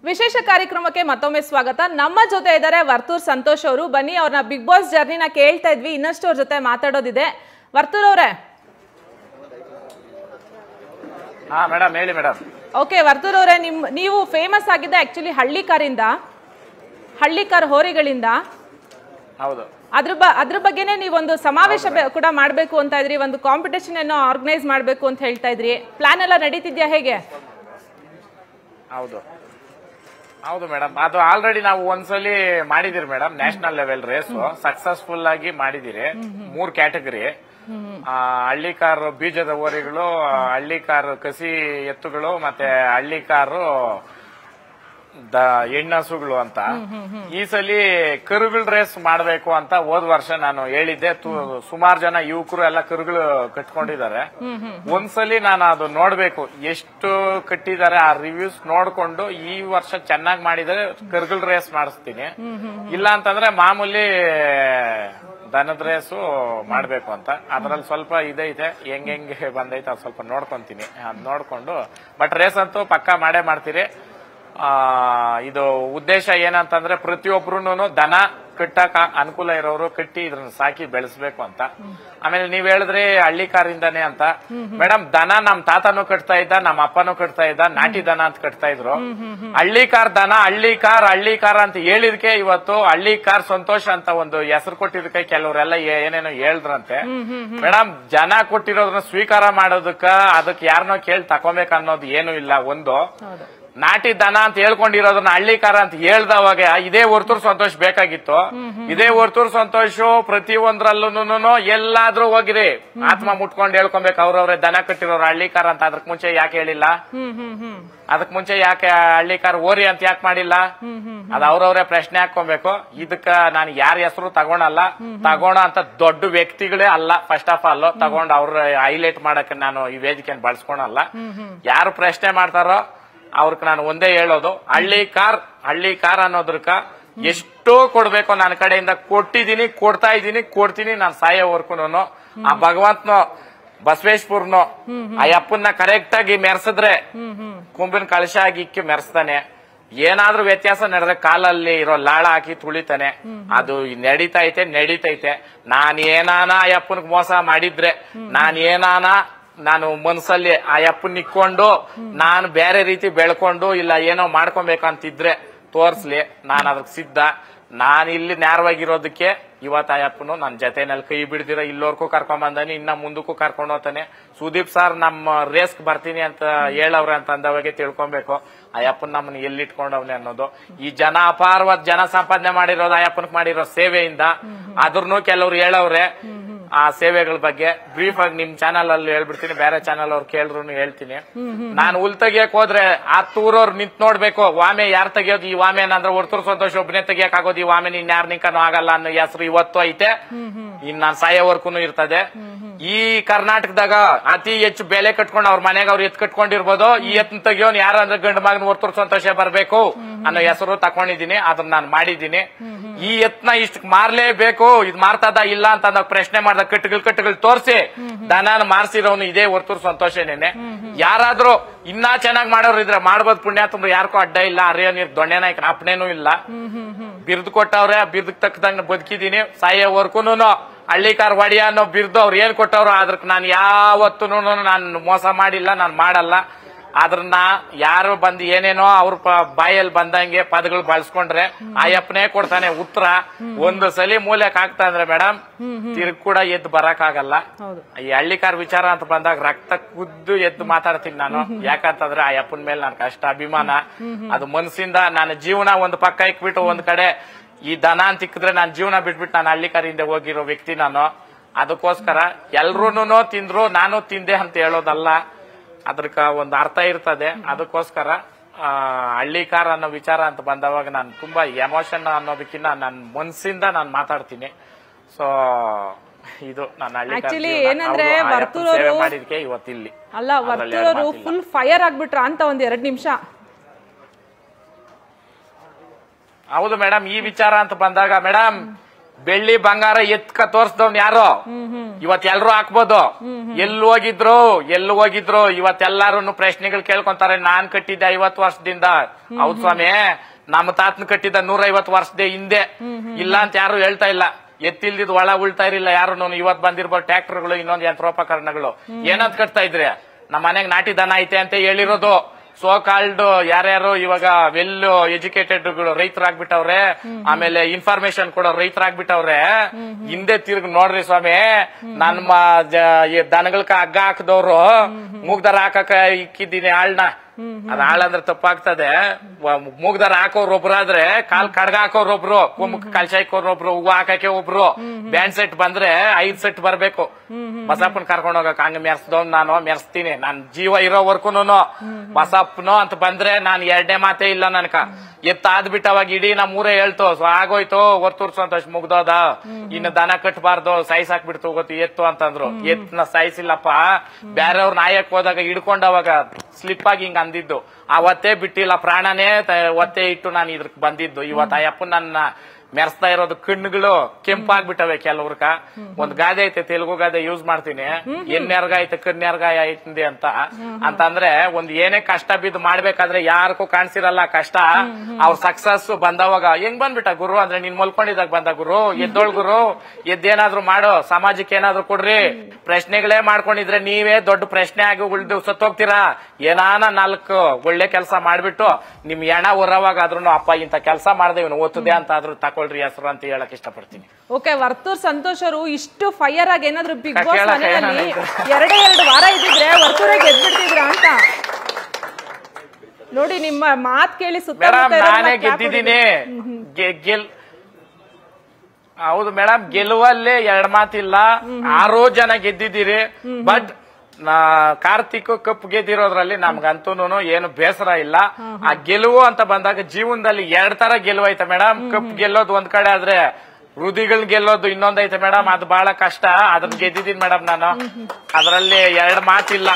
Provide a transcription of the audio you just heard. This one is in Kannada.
ವಿಶೇಷ ಕಾರ್ಯಕ್ರಮಕ್ಕೆ ಮತ್ತೊಮ್ಮೆ ಸ್ವಾಗತ. ನಮ್ಮ ಜೊತೆ ಇದ್ದಾರೆ ವರ್ತೂರ್ ಸಂತೋಷ್ ಅವರು. ಬನ್ನಿ ಅವ್ರನ್ನ ಬಿಗ್ ಬಾಸ್ ಜರ್ನಿನ ಕೇಳ್ತಾ ಇದ್ವಿ, ಇನ್ನಷ್ಟು ಅವ್ರ ಜೊತೆ ಮಾತಾಡೋದಿದೆ. ವರ್ತೂರ್ ಅವರೇ. ಮೇಡಮ್ ಹೇಳಿ ಮೇಡಮ್. ಓಕೆ ವರ್ತೂರ್ ಅವರೇ, ನೀವು ಫೇಮಸ್ ಆಗಿದ್ದೆ ಆಕ್ಚುಲಿ ಹಳ್ಳಿಕಾರ್ ಹೋರಿಗಳಿಂದ. ಹೌದು. ಅದ್ರ ಬಗ್ಗೆನೇ ನೀವೊಂದು ಸಮಾವೇಶ ಕೂಡ ಮಾಡಬೇಕು ಅಂತ ಇದ್ರಿ, ಒಂದು ಕಾಂಪಿಟೇಷನ್ ಏನೋ ಆರ್ಗನೈಸ್ ಮಾಡಬೇಕು ಅಂತ ಹೇಳ್ತಾ ಇದ್ರಿ. ಪ್ಲಾನ್ ಎಲ್ಲ ನಡೀತಿದ್ಯಾ ಹೇಗೆ? ಹೌದು ಹೌದು ಮೇಡಮ್, ಅದು ಆಲ್ರೆಡಿ ನಾವು ಒಂದ್ಸಲಿ ಮಾಡಿದಿರಿ madam. National level race successful ಆಗಿ ಮಾಡಿದಿರಿ. 3 ಕ್ಯಾಟಗರಿ: ಹಳ್ಳಿಕಾರು ಬೀಜದ ಹೋರಿಗಳು, ಹಳ್ಳಿಕಾರು ಕಸಿ ಎತ್ತುಗಳು, ಮತ್ತೆ ಹಳ್ಳಿಕಾರು ಹೆಣ್ಣಸುಗಳು ಅಂತ. ಈ ಸಲಿ ಕರುಗಳ ರೇಸ್ ಮಾಡಬೇಕು ಅಂತ ಹೋದ್ ವರ್ಷ ನಾನು ಹೇಳಿದ್ದೆ. ಸುಮಾರು ಜನ ಯುವಕರು ಎಲ್ಲ ಕರುಗಳು ಕಟ್ಕೊಂಡಿದ್ದಾರೆ. ಒಂದ್ಸಲಿ ನಾನು ಅದು ನೋಡ್ಬೇಕು ಎಷ್ಟು ಕಟ್ಟಿದ್ದಾರೆ, ಆ ರಿವ್ಯೂಸ್ ನೋಡ್ಕೊಂಡು ಈ ವರ್ಷ ಚೆನ್ನಾಗಿ ಮಾಡಿದರೆ ಕರುಗಳ ರೇಸ್ ಮಾಡಿಸ್ತೀನಿ. ಇಲ್ಲ ಅಂತಂದ್ರೆ ಮಾಮೂಲಿ ದನದ ರೇಸು ಮಾಡ್ಬೇಕು ಅಂತ. ಅದ್ರಲ್ಲಿ ಸ್ವಲ್ಪ ಇದೈತೆ, ಹೆಂಗೆ ಬಂದೈತೆ ಅದು ಸ್ವಲ್ಪ ನೋಡ್ಕೊಂತೀನಿ. ಅದ್ ನೋಡ್ಕೊಂಡು ಬಟ್ ರೇಸ್ ಅಂತೂ ಪಕ್ಕಾ ಮಾಡೇ ಮಾಡ್ತೀರಿ. ಇದು ಉದ್ದೇಶ ಏನಂತಂದ್ರೆ ಪ್ರತಿಯೊಬ್ರು ದನ ಕಟ್ಟಕ ಅನುಕೂಲ ಇರೋರು ಕಟ್ಟಿ ಇದ್ರನ್ನ ಸಾಕಿ ಬೆಳೆಸ್ಬೇಕು ಅಂತ. ಆಮೇಲೆ ನೀವ್ ಹೇಳಿದ್ರಿ ಹಳ್ಳಿಕಾರಿಂದಾನೆ ಅಂತ. ಮೇಡಮ್, ದನ ನಮ್ ತಾತನೂ ಕಟ್ತಾ ಇದ್ದ, ನಮ್ಮ ಅಪ್ಪನೂ ಕಟ್ತಾ ಇದ್ದ, ನಾಟಿ ದನ ಅಂತ ಕಟ್ತಾ ಇದ್ರು. ಹಳ್ಳಿಕಾರ್ ದನ ಹಳ್ಳಿಕಾರ್ ಅಂತ ಹೇಳಿದ್ಕೆ ಇವತ್ತು ಹಳ್ಳಿಕಾರ್ ಸಂತೋಷ ಅಂತ ಒಂದು ಹೆಸರು ಕೊಟ್ಟಿದ್ದಕ್ಕೆ ಕೆಲವರೆಲ್ಲ ಏನೇನೋ ಹೇಳಿದ್ರಂತೆ. ಮೇಡಮ್, ಜನ ಕೊಟ್ಟಿರೋದನ್ನ ಸ್ವೀಕಾರ ಮಾಡೋದಕ್ಕ ಅದಕ್ಕೆ ಯಾರನ್ನೋ ಕೇಳಿ ತಕೊಬೇಕು ಅನ್ನೋದು ಏನು ಇಲ್ಲ. ಒಂದು ನಾಟಿ ದನ ಅಂತ ಹೇಳ್ಕೊಂಡಿರೋದನ್ನ ಹಳ್ಳಿಕಾರ ಅಂತ ಹೇಳ್ದವಾಗ ಇದೇ ವರ್ತೂರ್ ಸಂತೋಷ್ ಬೇಕಾಗಿತ್ತು. ಇದೇ ವರ್ತೂರ್ ಸಂತೋಷ್ ಪ್ರತಿಯೊಂದ್ರಲ್ಲೂ ಎಲ್ಲಾದ್ರೂ ಹೋಗಿರಿ ಆತ್ಮ ಮುಟ್ಕೊಂಡು ಹೇಳ್ಕೊಬೇಕು ಅವ್ರವ್ರೆ ದನ ಕಟ್ಟಿರೋರು ಹಳ್ಳಿಕಾರ ಅಂತ. ಅದಕ್ ಮುಂಚೆ ಯಾಕೆ ಹೇಳಿಲ್ಲ? ಅದಕ್ ಮುಂಚೆ ಯಾಕೆ ಹಳ್ಳಿಕಾರ ಓರಿ ಅಂತ ಯಾಕೆ ಮಾಡಿಲ್ಲ? ಅದ್ ಅವ್ರವ್ರೆ ಪ್ರಶ್ನೆ ಹಾಕೊಬೇಕು. ಇದಕ್ಕ ನಾನು ಯಾರ ಹೆಸರು ತಗೋಣ ಅಂತ ದೊಡ್ಡ ವ್ಯಕ್ತಿಗಳೇ ಅಲ್ಲ. ಫಸ್ಟ್ ಆಫ್ ಆಲ್ ತಗೊಂಡು ಅವ್ರ ಹೈಲೈಟ್ ಮಾಡಕ್ಕೆ ನಾನು ಈ ವೇದಿಕೆಯನ್ನು ಬಳಸ್ಕೊಳಲ್ಲ. ಯಾರು ಪ್ರಶ್ನೆ ಮಾಡ್ತಾರೋ ಅವ್ರಕ್ ನಾನು ಒಂದೇ ಹೇಳೋದು, ಹಳ್ಳಿಕಾರ್ ಅನ್ನೋದ್ರಕ ಎಷ್ಟೋ ಕೊಡ್ಬೇಕು ನನ್ನ ಕಡೆಯಿಂದ ಕೊಟ್ಟಿದ್ದೀನಿ, ಕೊಡ್ತೀನಿ. ನಾನು ಸಾಯೋವರ್ಕುನು ಆ ಭಗವಂತನೋ ಬಸವೇಶ್ವರನೋ ಆ ಅಪ್ಪನ್ನ ಕರೆಕ್ಟ್ ಆಗಿ ಮೆರೆಸಿದ್ರೆ ಕುಂಬಿನ ಕಳಶ ಆಗಿ ಇಕ್ಕಿ ಮೆರೆಸ್ತಾನೆ. ಏನಾದ್ರೂ ವ್ಯತ್ಯಾಸ ನಡೆದ್ರೆ ಕಾಲಲ್ಲಿ ಇರೋ ಲಾಳ ಹಾಕಿ ತುಳಿತಾನೆ. ಅದು ನಡೀತೈತೆ. ನಾನೇನಾನ ಆ ಅಪ್ಪನಿಗೆ ಮೋಸ ಮಾಡಿದ್ರೆ, ನಾನು ಮನ್ಸಲ್ಲಿ ಆ ಅಪ್ಪನ್ ನಿಕ್ಕೊಂಡು ನಾನು ಬೇರೆ ರೀತಿ ಬೆಳ್ಕೊಂಡು ಇಲ್ಲ ಏನೋ ಮಾಡ್ಕೊಬೇಕಂತಿದ್ರೆ ತೋರ್ಸ್ಲಿ, ನಾನು ಅದಕ್ಕೆ ಸಿದ್ಧ. ನಾನು ಇಲ್ಲಿ ನೇರವಾಗಿರೋದಕ್ಕೆ ಇವತ್ತು ಆ ಅಪ್ಪನು ನನ್ನ ಜೊತೆನಲ್ಲಿ ಕೈ ಬಿಡ್ದಿರ ಇಲ್ಲೋರ್ಗೂ ಕರ್ಕೊಂಡ್ ಬಂದಾನೆ, ಇನ್ನ ಮುಂದಕ್ಕೂ ಕರ್ಕೊಂಡು ಹೋಗ್ತಾನೆ. ಸುದೀಪ್ ಸರ್ ನಮ್ಮ ರೇಸ್ಗ್ ಬರ್ತೀನಿ ಅಂತ ಹೇಳವ್ರೆ ಅಂತ ಅಂದವಾಗೆ ತಿಳ್ಕೊಬೇಕು ಆ ಅಪ್ಪನ್ ನಮ್ಮನ್ನ ಎಲ್ಲಿಟ್ಕೊಂಡವ್ನೆ ಅನ್ನೋದು. ಈ ಜನ ಅಪಾರವಾದ ಜನ ಸಂಪಾದನೆ ಮಾಡಿರೋದು ಆ ಅಪ್ಪನ್ಕ್ ಮಾಡಿರೋ ಸೇವೆಯಿಂದ. ಅದ್ರನ್ನು ಕೆಲವ್ರು ಹೇಳವ್ರೆ ಆ ಸೇವೆಗಳ ಬಗ್ಗೆ. ಬ್ರೀಫ್ ಆಗಿ ನಿಮ್ ಚಾನಲ್ ಅಲ್ಲಿ ಹೇಳ್ಬಿಡ್ತೀನಿ, ಬೇರೆ ಚಾನಲ್ ಅವ್ರು ಕೇಳಿದ್ರು ಹೇಳ್ತೀನಿ. ನಾನು ಹುಲ್ ತೆಗಿಯಕ್ ಹೋದ್ರೆ ಆ ತೂರವ್ರು ನಿಂತ್ ನೋಡ್ಬೇಕು, ವಾಮೆ ಯಾರು ತೆಗಿಯೋದು ಈ ವಾಮೆ ಅಂದ್ರೆ ವರ್ತೂರ್ ಸಂತೋಷ್ ಒಬ್ಬನೇ ತೆಗಿಯಕ್ ಆಗೋದು, ಈ ವಾಮೆ ಇನ್ ಯಾರು ನಿಂಕನೂ ಆಗಲ್ಲ ಅನ್ನೋ ಹೆಸರು ಇವತ್ತು ಐತೆ, ಇನ್ ನಾನ್ ಸಾಯೋವರ್ಕೂನು ಇರ್ತದೆ. ಈ ಕರ್ನಾಟಕದಾಗ ಅತಿ ಹೆಚ್ಚು ಬೆಲೆ ಕಟ್ಕೊಂಡು ಅವ್ರ ಮನೆಗೆ ಅವ್ರು ಎತ್ ಕಟ್ಕೊಂಡಿರ್ಬೋದು. ಈ ಎತ್ ತೆಗಿಯೋನ್ ಯಾರು ಅಂದ್ರೆ ಗಂಡು ಮಗನ ವರ್ತೂರ್ ಸಂತೋಷ ಬರ್ಬೇಕು ಅನ್ನೋ ಹೆಸರು ತಕೊಂಡಿದೀನಿ, ಅದನ್ನ ನಾನು ಮಾಡಿದೀನಿ. ಈ ಎತ್ನ ಇಷ್ಟ ಮಾರ್ಲೇಬೇಕು, ಇದು ಮಾರ್ತದ ಇಲ್ಲ ಅಂತ ನಾವು ಪ್ರಶ್ನೆ ಮಾಡ್ದ ಕಟ್ಟುಗಳು ತೋರಿಸಿ ದನ ಮಾರ್ಸಿರೋನು ಇದೇ ವರ್ತೂರ್ ಸಂತೋಷನೇನೆ. ಯಾರಾದ್ರೂ ಇನ್ನ ಚೆನ್ನಾಗಿ ಮಾಡೋರು ಇದ್ರೆ ಮಾಡ್ಬೋದು, ಪುಣ್ಯ ತುಂಬ ಯಾರಿಗೂ ಅಡ್ಡ ಇಲ್ಲ. ಅರಿಯೋ ನೀರ್ ದೊಣ್ಣೆ ನಾಯ್ಕ ಅಪ್ಪನೇನೂ ಇಲ್ಲ. ಬಿರ್ದು ಕೊಟ್ಟವ್ರೆ, ಬಿರ್ದಕ್ ತಕ್ಕದಂಗ ಬದುಕಿದೀನಿ. ಸಾಯೋವರ್ಕೂನು ಹಳ್ಳಿಕಾರ್ ಒಡಿಯ ಅನ್ನೋ ಬಿರ್ದು ಅವ್ರು ಏನ್ ಕೊಟ್ಟವ್ರು ಅದಕ್ಕೆ ನಾನು ಯಾವತ್ತೂ ನಾನು ಮೋಸ ಮಾಡಿಲ್ಲ, ನಾನು ಮಾಡಲ್ಲ. ಅದ್ರನ್ನ ಯಾರು ಬಂದು ಏನೇನೋ ಅವ್ರ ಬಾಯಲ್ಲಿ ಬಂದಂಗೆ ಪದಗಳು ಬಳಸ್ಕೊಂಡ್ರೆ ಆಯಪ್ಪನೇ ಕೊಡ್ತಾನೆ ಉತ್ತರ. ಒಂದು ಸಲಿ ಮೂಲೆಕ್ ಆಗ್ತಾ ಅಂದ್ರೆ ಮೇಡಮ್ ತಿರ್ಗ್ ಕೂಡ ಎದ್ದು ಬರಕ್ ಆಗಲ್ಲ. ಈ ಹಳ್ಳಿಕಾರ್ ವಿಚಾರ ಅಂತ ಬಂದಾಗ ರಕ್ತ ಕುದ್ದು ಎದ್ದು ಮಾತಾಡ್ತೀನಿ ನಾನು. ಯಾಕಂತಂದ್ರೆ ಆ ಅಪ್ಪನ ಮೇಲೆ ನನ್ಗೆ ಅಷ್ಟ ಅಭಿಮಾನ. ಅದು ಮನಸ್ಸಿಂದ ನನ್ನ ಜೀವನ ಒಂದು ಪಕ್ಕ ಇಕ್ಬಿಟ್ಟು ಒಂದ್ ಕಡೆ ಈ ದನ ಅಂತ ಇಕ್ಕಿದ್ರೆ ನಾನು ಜೀವನ ಬಿಟ್ಬಿಟ್ಟು ನಾನು ಹಳ್ಳಿಕಾರಿಂದ ಹೋಗಿರೋ ವ್ಯಕ್ತಿ ನಾನು. ಅದಕ್ಕೋಸ್ಕರ ಎಲ್ರೂನು ತಿಂದ್ರು ನಾನು ತಿಂದೆ ಅಂತ ಹೇಳೋದಲ್ಲ, ಅದಕ್ಕ ಒಂದು ಅರ್ಥ ಇರ್ತದೆ. ಅದಕ್ಕೋಸ್ಕರ ಹಳ್ಳಿಕಾರ ಅನ್ನೋ ವಿಚಾರ ಅಂತ ಬಂದವಾಗ ನಾನು ತುಂಬಾ ಎಮೋಷನ್ ಅನ್ನೋದಕ್ಕಿಂತ ನನ್ನ ಮನಸ್ಸಿಂದ ನಾನು ಮಾತಾಡ್ತೀನಿ. ಸೊ ಇದು ನನ್ನ ಹಳ್ಳಿಕಾರ ಮಾಡಿದ್ಕೆ ಇವತ್ತಿಲ್ಲಿ ಅಲ್ಲ, ವರ್ತೂರವರು ಫುಲ್ ಫೈರ್ ಆಗ್ಬಿಟ್ರ ಅಂತ ಒಂದ್ 2 ನಿಮಿಷ. ಹೌದು ಮೇಡಮ್, ಈ ವಿಚಾರ ಅಂತ ಬಂದಾಗ ಮೇಡಮ್ ಬೆಳ್ಳಿ ಬಂಗಾರ ಎತ್ಕ ತೋರ್ಸ್ದವ್ನ್ ಯಾರು ಇವತ್ ಎಲ್ರು ಹಾಕ್ಬೋದು. ಎಲ್ಲಿ ಹೋಗಿದ್ರು ಇವತ್ತೆಲ್ಲಾರು ಪ್ರಶ್ನೆಗಳು ಕೇಳ್ಕೊಂತಾರೆ. ನಾನ್ ಕಟ್ಟಿದ್ದೆ 50 ವರ್ಷದಿಂದ. ಹೌದ್ ಸ್ವಾಮಿ, ನಮ್ಮ ತಾತನ ಕಟ್ಟಿದ್ದ 150 ವರ್ಷದ ಹಿಂದೆ. ಇಲ್ಲ ಅಂತ ಯಾರು ಹೇಳ್ತಾ ಇಲ್ಲ. ಎತ್ತಿಲ್ದಿದ್ ಒಳ ಉಳ್ತಾ ಇರಲಿಲ್ಲ ಯಾರು. ಇವತ್ ಬಂದಿರ್ಬೋದು ಟ್ರ್ಯಾಕ್ಟರ್ಗಳು, ಇನ್ನೊಂದು ಯಂತ್ರೋಪಕರಣಗಳು. ಏನಂತ ಕಟ್ತಾ ಇದ್ರಿ? ನಮ್ಮ ಮನೆಗ್ ನಾಟಿ ದನ ಐತೆ ಅಂತ ಹೇಳಿರೋದು. ಸೋ ಕಾಲ್ಡ್ ಯಾರ್ಯಾರು ಇವಾಗ ವೆಲ್ ಎಜುಕೇಟೆಡ್ ರೈತರಾಗ್ಬಿಟ್ಟವ್ರೆ, ಆಮೇಲೆ ಇನ್ಫಾರ್ಮೇಶನ್ ಕೊಡೋ ರೈತರಾಗ್ಬಿಟ್ಟವ್ರೆ. ಹಿಂದೆ ತಿರ್ಗಿ ನೋಡ್ರಿ ಸ್ವಾಮಿ, ನಮ್ಮ ದನಗಳಕ ಹಗ್ಗ ಹಾಕದವ್ರು ಮೂಗ್ದಾರ ಹಾಕಕ ಇಕ್ಕಿದ್ದೀನಿ ಆಳ್ನ. ಅದ್ ಆಳಂದ್ರೆ ತಪ್ಪಾಗ್ತದೆ. ಮೂಗ್ದಾರ ಹಾಕೋರೊಬ್ರಾದ್ರೆ ಕಾಲ್ ಕಡ್ಗ ಹಾಕೋರೊಬ್ರು, ಕುಮ್ಮಕ್ ಕಲ್ಸಾಯ್ಕೋರೊಬ್ರು, ಹೂವು ಹಾಕಕ್ಕೆ ಒಬ್ರು, ಬ್ಯಾಂಡ್ ಸೆಟ್ ಬಂದ್ರೆ 5 ಸೆಟ್ ಬರ್ಬೇಕು. ಬಸಪ್ಪನ್ ಕರ್ಕೊಂಡ್ ಹೋಗಕ್ ಹಂಗ ಮೆರ್ಸ್ದವ್ ನಾನು ಮೆರ್ಸ್ತೀನಿ. ನಾನ್ ಜೀವ ಇರೋವರ್ಕುನು ಬಸಪ್ಪನೋ ಅಂತ ಬಂದ್ರೆ ನಾನು 2ನೇ ಮಾತೇ ಇಲ್ಲ ನನ್ಕ. ಎತ್ತಾದ್ಬಿಟ್ಟು ಅವಾಗ ಇಡೀ ನಮ್ಮೂರೇ ಹೇಳ್ತು, ಆಗೋಯ್ತು ವರ್ತೂರ್ ಸಂತೋಷ್ ಮುಗ್ದೋದ, ಇನ್ನು ದನ ಕಟ್ಬಾರ್ದು, ಸಾಯ್ಸಾಕ್ಬಿಡ್ತು ಗೊತ್ತು ಎತ್ತು ಅಂತಂದ್ರು. ಎತ್ತನ ಸಾಯಿಸಿಲ್ಲಪ್ಪ, ಬೇರೆಯವ್ರ ನಾಯಕ್ ಹೋದಾಗ ಹಿಡ್ಕೊಂಡ್ ಅವಾಗ ಸ್ಲಿಪ್ ಆಗಿ ಹಿಂಗ ಅಂದಿದ್ದು. ಅವತ್ತೇ ಬಿಟ್ಟಿಲ್ಲ, ಪ್ರಾಣನೇ ಒತ್ತೆ ಇಟ್ಟು ನಾನು ಇದ್ರಕ್ ಬಂದಿದ್ದು. ಇವತ್ತು ಆ ಅಪ್ಪ ನನ್ನ ಮೆರೆಸ್ತಾ ಇರೋದು ಕಣ್ಣುಗಳು ಕೆಂಪಾಗ್ಬಿಟ್ಟವೆ ಕೆಲವ್ರಕ. ಒಂದ್ ಗಾದೆ ಐತೆ, ತೆಲುಗು ಗಾದೆ ಯೂಸ್ ಮಾಡ್ತೀನಿ. ಎನ್ನೆರ್ಗ ಐತೆ ಕನ್ನೆರ್ಗಾಯ ಐತಿ ಅಂತಂದ್ರೆ ಒಂದ್ ಏನೇ ಕಷ್ಟ ಬಿದ್ದು ಮಾಡ್ಬೇಕಾದ್ರೆ ಯಾರಿಗೂ ಕಾಣಿಸಿರಲ್ಲ ಕಷ್ಟ. ಅವ್ರ ಸಕ್ಸಸ್ ಬಂದವಾಗ ಹೆಂಗ್ ಬಂದ್ಬಿಟ್ಟ ಗುರು ಅಂದ್ರೆ, ನೀನ್ ಮಲ್ಕೊಂಡಿದಾಗ ಬಂದ ಗುರು, ಎದ್ದೋಳ್ ಗುರು, ಎದ್ದೇನಾದ್ರು ಮಾಡೋ, ಸಮಾಜಕ್ಕೆ ಏನಾದ್ರು ಕೊಡ್ರಿ. ಪ್ರಶ್ನೆಗಳೇ ಮಾಡ್ಕೊಂಡಿದ್ರೆ ನೀವೇ ದೊಡ್ಡ ಪ್ರಶ್ನೆ ಆಗಿ ಉಳ್ದು ಸತ್ತೋಗ್ತೀರಾ. ಏನಾನ 4 ಒಳ್ಳೆ ಕೆಲಸ ಮಾಡ್ಬಿಟ್ಟು ನಿಮ್ ಎಣ ಹೊರವಾಗ ಆದ್ರೂ ಅಪ್ಪ ಇಂತ ಕೆಲಸ ಮಾಡ್ದೆ ಇವನು ಓದ್ತದೆ ಅಂತ ಆದ್ರೂ ತಕೊಳ್ರಿ ಹೆಸರು ಅಂತ ಹೇಳಕ್ ಇಷ್ಟಪಡ್ತೀನಿ. ಓಕೆ, ವರ್ತೂರ್ ಸಂತೋಷ್ ಅವರು ಇಷ್ಟು ಫೈರ್ ಆಗಿ ಏನಾದ್ರು ಬಿಗ್ ಬಾಸ್ ಮನೆಯಲ್ಲಿ 2 ವಾರ ಇದ್ದಿದ್ರೆ ವರ್ತೂರೇ ಗೆದ್ಬಿಡ್ತಿದ್ರ ಅಂತ ನೋಡಿ. ನಿಮ್ಮ ಮಾತ್ ಕೇಳಿ ನಾನೇ ಗೆದ್ದಿದ್ದೀನಿ. ಹೌದು ಮೇಡಮ್, ಗೆಲುವಲ್ಲೇ 2 ಮಾತಿಲ್ಲ. 6 ಜನ ಗೆದ್ದಿದ್ದೀರಿ. ಬಟ್ ಕಾರ್ತಿಕ್ ಕಪ್ ಗೆದ್ದಿರೋದ್ರಲ್ಲಿ ನಮ್ಗಂತೂ ಏನು ಬೇಸರ ಇಲ್ಲ. ಆ ಗೆಲುವು ಅಂತ ಬಂದಾಗ ಜೀವನದಲ್ಲಿ 2 ತರ ಗೆಲುವು ಐತೆ ಮೇಡಮ್. ಕಪ್ ಗೆಲ್ಲೋದು ಒಂದ್ ಕಡೆ ಆದ್ರೆ ಹೃದಯಗಳ್ ಗೆಲ್ಲೋದು ಇನ್ನೊಂದೈತೆ ಮೇಡಮ್. ಅದು ಬಹಳ ಕಷ್ಟ. ಅದನ್ನ ಗೆದ್ದಿದ್ದೀನಿ ಮೇಡಮ್ ನಾನು. ಅದರಲ್ಲಿ 2 ಮಾತಿಲ್ಲ.